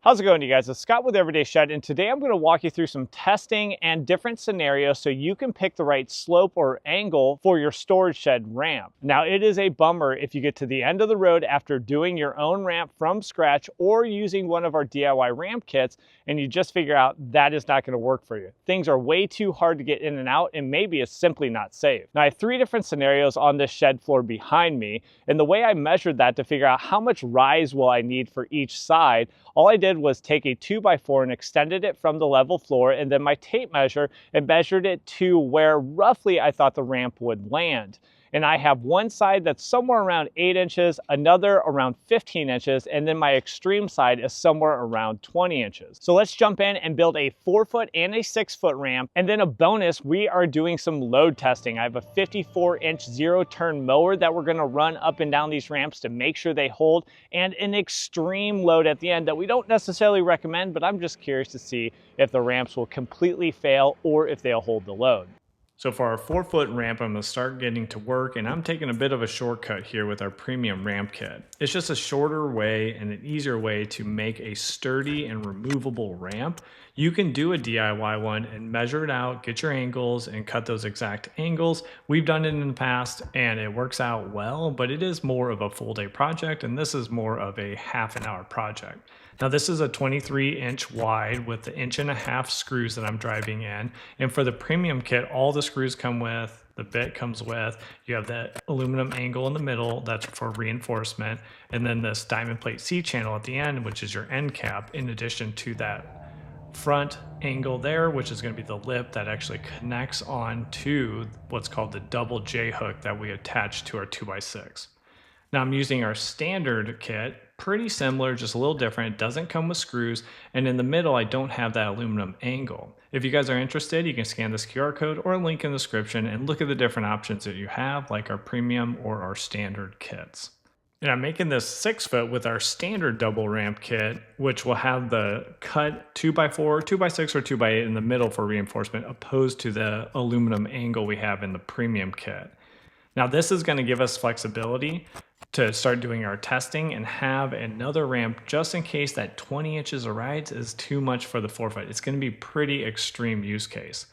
How's it going, you guys? It's Scott with Everyday Shed, and today I'm going to walk you through some testing and different scenarios so you can pick the right slope or angle for your storage shed ramp. Now, it is a bummer if you get to the end of the road after doing your own ramp from scratch or using one of our DIY ramp kits, and you just figure out that is not going to work for you. Things are way too hard to get in and out, and maybe it's simply not safe. Now, I have three different scenarios on this shed floor behind me, and the way I measured that to figure out how much rise will I need for each side, all I did was take a 2x4 and extended it from the level floor, and then my tape measure and measured it to where roughly I thought the ramp would land. And I have one side that's somewhere around 8 inches, another around 15 inches, and then my extreme side is somewhere around 20 inches. So let's jump in and build a 4-foot and a 6-foot ramp. And then a bonus, we are doing some load testing. I have a 54-inch zero-turn mower that we're gonna run up and down these ramps to make sure they hold, and an extreme load at the end that we don't necessarily recommend, but I'm just curious to see if the ramps will completely fail or if they'll hold the load. So for our 4-foot ramp, I'm gonna start getting to work, and I'm taking a bit of a shortcut here with our premium ramp kit. It's just a shorter way and an easier way to make a sturdy and removable ramp. You can do a DIY one and measure it out, get your angles and cut those exact angles. We've done it in the past and it works out well, but it is more of a full day project, and this is more of a half an hour project. Now this is a 23-inch wide with the 1.5-inch screws that I'm driving in. And for the premium kit, all the screws come with, the bit comes with, you have that aluminum angle in the middle, that's for reinforcement. And then this diamond plate C-channel at the end, which is your end cap, in addition to that front angle there, which is going to be the lip that actually connects on to what's called the double J hook that we attach to our 2x6. Now I'm using our standard kit, pretty similar, just a little different. It doesn't come with screws, and in the middle I don't have that aluminum angle. If you guys are interested, you can scan this QR code or link in the description and look at the different options that you have, like our premium or our standard kits. And I'm making this 6-foot with our standard double ramp kit, which will have the cut 2x4, 2x6, or 2x8 in the middle for reinforcement, opposed to the aluminum angle we have in the premium kit. Now this is going to give us flexibility to start doing our testing and have another ramp just in case that 20 inches of rise is too much for the 4-foot. It's going to be pretty extreme use case.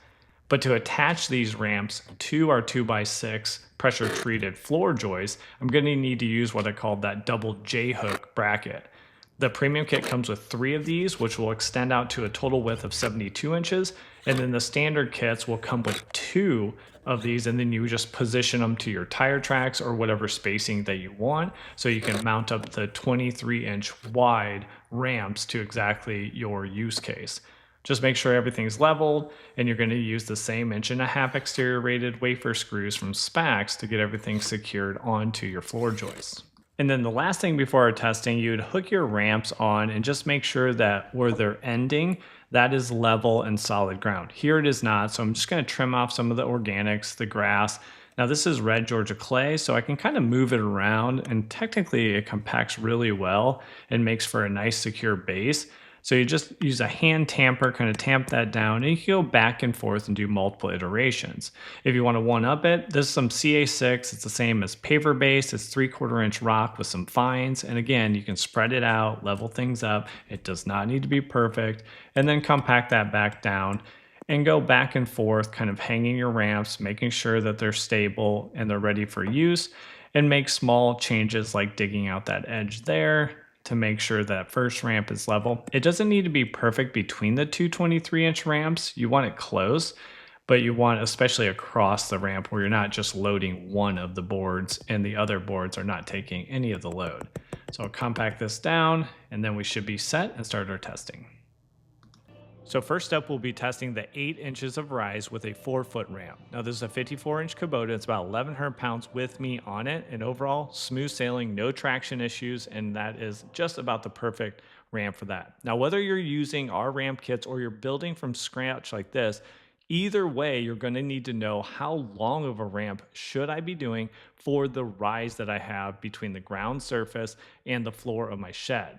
But to attach these ramps to our 2x6 pressure treated floor joists, I'm going to need to use what I call that double J hook bracket. The premium kit comes with 3 of these, which will extend out to a total width of 72 inches. And then the standard kits will come with 2 of these, and then you just position them to your tire tracks or whatever spacing that you want. So you can mount up the 23-inch wide ramps to exactly your use case. Just make sure everything's leveled, and you're going to use the same 1.5-inch exterior rated wafer screws from Spax to get everything secured onto your floor joists. And then the last thing before our testing, you'd hook your ramps on and just make sure that where they're ending, that is level and solid ground. Here it is not, so I'm just going to trim off some of the organics, the grass. Now this is red Georgia clay, so I can kind of move it around, and technically it compacts really well and makes for a nice secure base. So you just use a hand tamper, kind of tamp that down, and you can go back and forth and do multiple iterations. If you want to one-up it, this is some CA6. It's the same as paver base. It's 3/4-inch rock with some fines. And again, you can spread it out, level things up. It does not need to be perfect. And then compact that back down and go back and forth, kind of hanging your ramps, making sure that they're stable and they're ready for use, and make small changes like digging out that edge there to make sure that first ramp is level. It doesn't need to be perfect between the two 23-inch ramps. You want it close, but you want especially across the ramp where you're not just loading one of the boards and the other boards are not taking any of the load. So I'll compact this down, and then we should be set and start our testing. So first up, we'll be testing the 8 inches of rise with a 4-foot ramp. Now this is a 54-inch Kubota. It's about 1,100 pounds with me on it, and overall smooth sailing, no traction issues, and that is just about the perfect ramp for that. Now whether you're using our ramp kits or you're building from scratch like this, either way you're going to need to know how long of a ramp should I be doing for the rise that I have between the ground surface and the floor of my shed.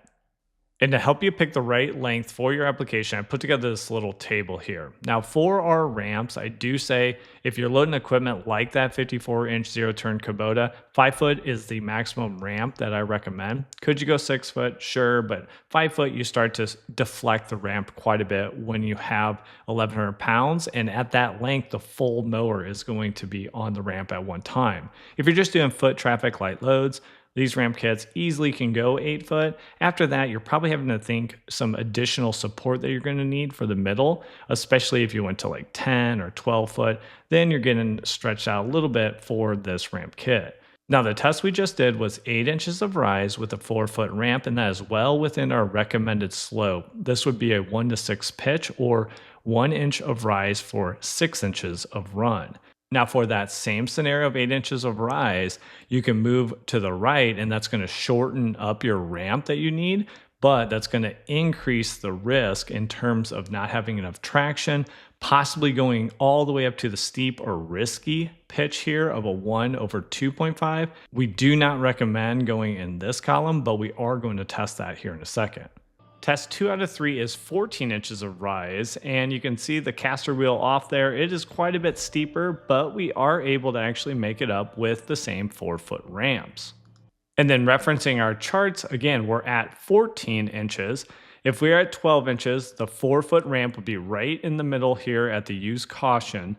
And to help you pick the right length for your application, I put together this little table here. Now for our ramps, I do say if you're loading equipment like that 54-inch zero-turn Kubota, 5 foot is the maximum ramp that I recommend. Could you go 6 foot? Sure, but 5 foot you start to deflect the ramp quite a bit when you have 1,100 pounds, and at that length, the full mower is going to be on the ramp at one time. If you're just doing foot traffic light loads, these ramp kits easily can go 8 foot. After that, you're probably having to think some additional support that you're going to need for the middle, especially if you went to like 10 or 12 foot, then you're getting stretched out a little bit for this ramp kit. Now the test we just did was 8 inches of rise with a 4 foot ramp, and that is well within our recommended slope. This would be a 1 to 6 pitch or 1 inch of rise for 6 inches of run. Now for that same scenario of 8 inches of rise, you can move to the right, and that's going to shorten up your ramp that you need, but that's going to increase the risk in terms of not having enough traction, possibly going all the way up to the steep or risky pitch here of a 1 over 2.5. We do not recommend going in this column, but we are going to test that here in a second. Test 2 out of 3 is 14 inches of rise, and you can see the caster wheel off there. It is quite a bit steeper, but we are able to actually make it up with the same 4 foot ramps. And then referencing our charts, again, we're at 14 inches. If we're at 12 inches, the 4 foot ramp would be right in the middle here at the use caution.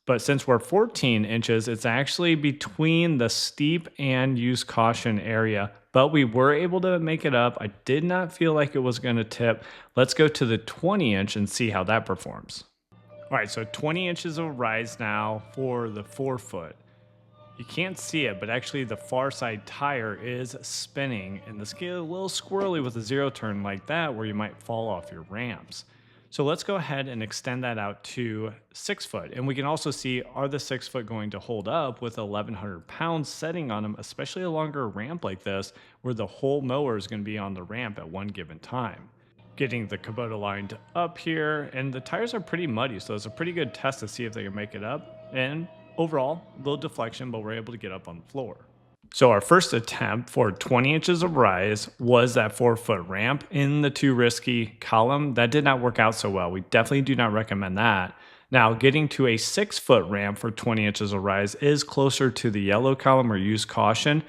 But since we're 14 inches, it's actually between the steep and use caution area, but we were able to make it up. I did not feel like it was going to tip. Let's go to the 20 inch and see how that performs. All right, so 20 inches of rise now for the 4 foot. You can't see it, but actually the far side tire is spinning, and this gets a little squirrely with a zero turn like that where you might fall off your ramps. So let's go ahead and extend that out to 6 foot. And we can also see, are the 6 foot going to hold up with 1,100 pounds setting on them, especially a longer ramp like this, where the whole mower is going to be on the ramp at one given time. Getting the Kubota lined up here, and the tires are pretty muddy, so it's a pretty good test to see if they can make it up. And overall, a little deflection, but we're able to get up on the floor. So our first attempt for 20 inches of rise was that 4 foot ramp in the too risky column. That did not work out so well. We definitely do not recommend that. Now getting to a 6 foot ramp for 20 inches of rise is closer to the yellow column or use caution.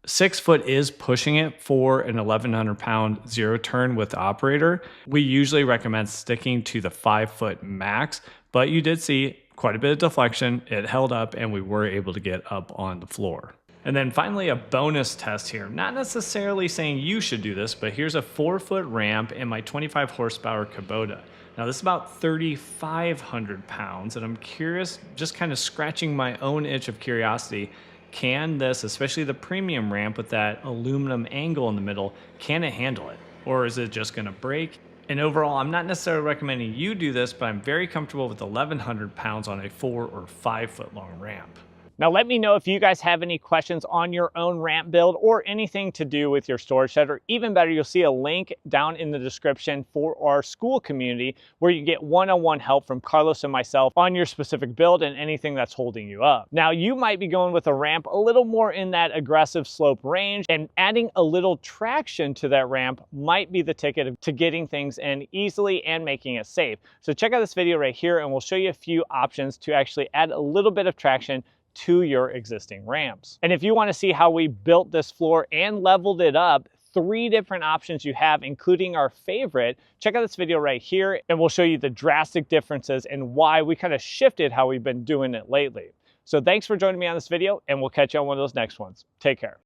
6 foot is pushing it for an 1,100 pound zero turn with the operator. We usually recommend sticking to the 5 foot max, but you did see quite a bit of deflection. It held up and we were able to get up on the floor. And then finally, a bonus test here. Not necessarily saying you should do this, but here's a 4 foot ramp in my 25 horsepower Kubota. Now this is about 3,500 pounds, and I'm curious, just kind of scratching my own itch of curiosity, can this, especially the premium ramp with that aluminum angle in the middle, can it handle it? Or is it just gonna break? And overall, I'm not necessarily recommending you do this, but I'm very comfortable with 1,100 pounds on a 4 or 5 foot long ramp. Now let me know if you guys have any questions on your own ramp build or anything to do with your storage shed, or even better, you'll see a link down in the description for our Skool community where you get one-on-one help from Carlos and myself on your specific build and anything that's holding you up. Now you might be going with a ramp a little more in that aggressive slope range, and adding a little traction to that ramp might be the ticket to getting things in easily and making it safe. So check out this video right here and we'll show you a few options to actually add a little bit of traction to your existing ramps. And if you want to see how we built this floor and leveled it up, 3 different options you have, including our favorite, check out this video right here and we'll show you the drastic differences and why we kind of shifted how we've been doing it lately. So thanks for joining me on this video, and we'll catch you on one of those next ones. Take care.